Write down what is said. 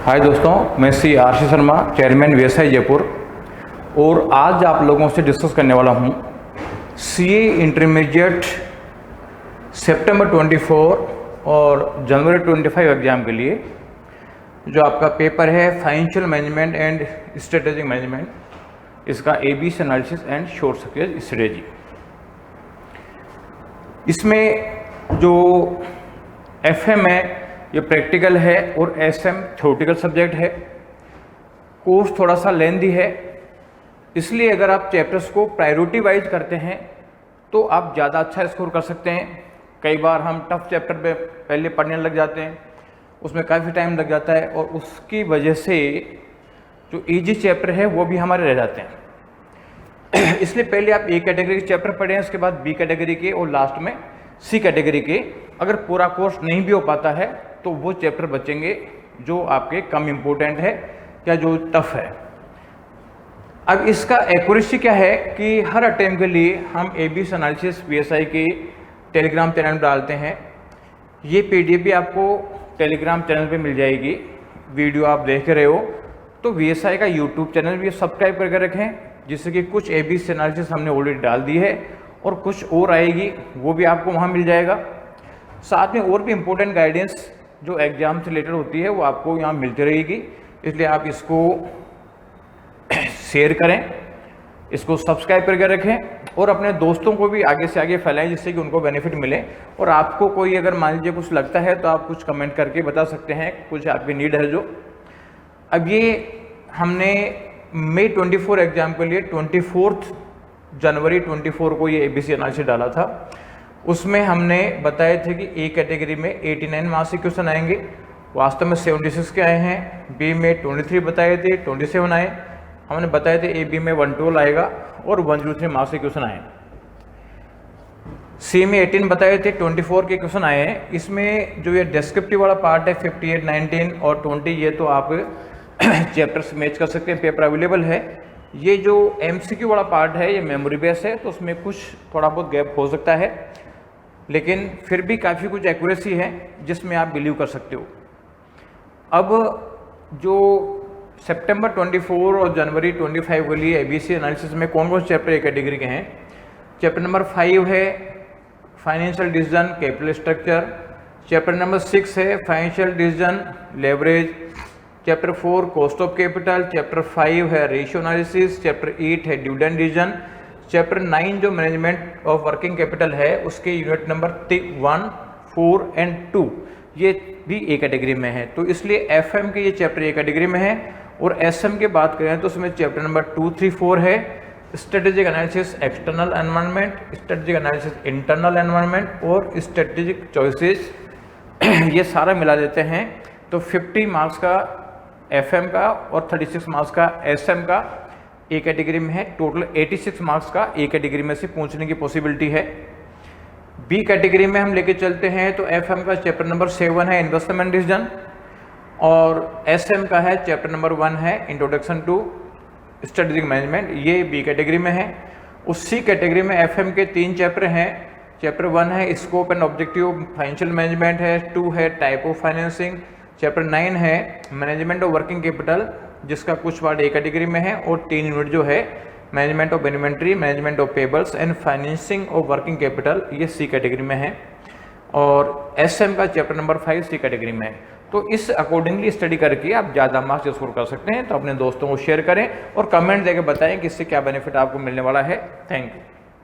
हाय दोस्तों, मैं Shri RC Sharma, chairman VSI Jaipur. और आज आप लोगों से डिस्कस करने वाला हूँ सीए इंटरमीडिएट सितंबर 24 और जनवरी 25 एग्ज़ाम के लिए जो आपका पेपर है financial management and strategic management, इसका ABC analysis and short circuit strategy. इसमें जो एफएम है ये प्रैक्टिकल है और एसएम थ्योरेटिकल सब्जेक्ट है। कोर्स थोड़ा सा लेंदी है, इसलिए अगर आप चैप्टर्स को प्रायोरिटी वाइज करते हैं तो आप ज़्यादा अच्छा स्कोर कर सकते हैं। कई बार हम टफ चैप्टर पे पहले पढ़ने लग जाते हैं, उसमें काफ़ी टाइम लग जाता है और उसकी वजह से जो इजी चैप्टर है वो भी हमारे रह जाते हैं। इसलिए पहले आप ए कैटेगरी के चैप्टर पढ़ें, उसके बाद बी कैटेगरी के और लास्ट में सी कैटेगरी के। अगर पूरा कोर्स नहीं भी हो पाता है तो वो चैप्टर बचेंगे जो आपके कम इम्पोर्टेंट है या जो टफ है। अब इसका एक्यूरेसी क्या है कि हर अटेम्प्ट के लिए हम एबीसी एनालिसिस वीएसआई के टेलीग्राम चैनल में डालते हैं। ये पीडीएफ भी आपको टेलीग्राम चैनल पे मिल जाएगी। वीडियो आप देख रहे हो तो वीएसआई का यूट्यूब चैनल भी सब्सक्राइब करके रखें, जिससे कि कुछ एबीसी एनालिसिस हमने ऑलरेडी डाल दी है और कुछ और आएगी, वो भी आपको वहाँ मिल जाएगा। साथ में और भी इम्पोर्टेंट गाइडेंस जो एग्ज़ाम से रिलेटेड होती है वो आपको यहाँ मिलती रहेगी। इसलिए आप इसको शेयर करें, इसको सब्सक्राइब करके रखें और अपने दोस्तों को भी आगे से आगे फैलाएं, जिससे कि उनको बेनिफिट मिले। और आपको कोई अगर मान लीजिए कुछ लगता है तो आप कुछ कमेंट करके बता सकते हैं, कुछ आपकी नीड है जो। अब ये हमने मई 24 एग्ज़ाम के लिए 24 जनवरी 24 को ये एबीसी एनालिसिस डाला था। उसमें हमने बताए थे कि ए कैटेगरी में 89 मार्क्स के क्वेश्चन आएंगे, वास्तव में 76 के आए हैं। बी में 23 बताए थे, 27 आए। हमने बताए थे ए बी में 112 आएगा और 103 मार्क्स के क्वेश्चन आए। सी में 18 बताए थे, 24 के क्वेश्चन आए हैं। इसमें जो ये डिस्क्रिप्टिव वाला पार्ट है 58, 19 और 20, ये तो आप चैप्टर्स मैच कर सकते हैं, पेपर अवेलेबल है। ये जो एमसीक्यू वाला पार्ट है ये मेमोरी बेस है, तो उसमें कुछ थोड़ा बहुत गैप हो सकता है, लेकिन फिर भी काफ़ी कुछ एक्यूरेसी है जिसमें आप बिलीव कर सकते हो। अब जो सितंबर 24 और जनवरी 25 के लिए एबीसी एनालिसिस में कौन कौन से चैप्टर ए कैटेगरी के हैं। चैप्टर नंबर 5 है financial decision capital structure. Chapter number 6 है financial decision leverage. Chapter 4 cost of capital. Chapter 5 है रेशियो एनालिसिस। चैप्टर 8 है डिविडेंड डिसीजन। चैप्टर 9 जो मैनेजमेंट ऑफ वर्किंग कैपिटल है उसके यूनिट नंबर 1, 4 एंड 2 ये भी ए कैटेगरी में है, तो इसलिए एफएम के ये चैप्टर ए कैटेगरी में है। और एसएम की बात करें तो उसमें चैप्टर नंबर 2, 3, 4 है strategic analysis external environment, strategic analysis internal environment और स्ट्रेटेजिक चॉइसेस। ये सारा मिला देते हैं तो 50 मार्क्स का एफएम का और 36 मार्क्स का एसएम का ए कैटेगरी में है। टोटल 86 मार्क्स का ए कैटेगरी में से पूछने की पॉसिबिलिटी है। बी कैटेगरी में हम लेके चलते हैं तो एफएम का चैप्टर नंबर 7 है इन्वेस्टमेंट डिसीजन और एसएम का है चैप्टर नंबर 1 है इंट्रोडक्शन टू स्ट्रेटेजिक मैनेजमेंट, ये बी कैटेगरी में है। उस सी कैटेगरी में एफएम के 3 चैप्टर हैं। चैप्टर 1 है scope and objective financial management है। 2 है टाइप ऑफ फाइनेंसिंग। चैप्टर 9 है मैनेजमेंट ऑफ वर्किंग कैपिटल, जिसका कुछ पार्ट ए कैटेगरी में है। और 3 यूनिट जो है management of inventory, management of payables and financing of working capital, ये सी कैटेगरी में है। और एसएम का चैप्टर नंबर 5 सी कैटेगरी में है। तो इस अकॉर्डिंगली स्टडी करके आप ज़्यादा मार्क्स स्कोर कर सकते हैं। तो अपने दोस्तों को शेयर करें और कमेंट देकर बताएं कि इससे क्या बेनिफिट आपको मिलने वाला है। Thank you.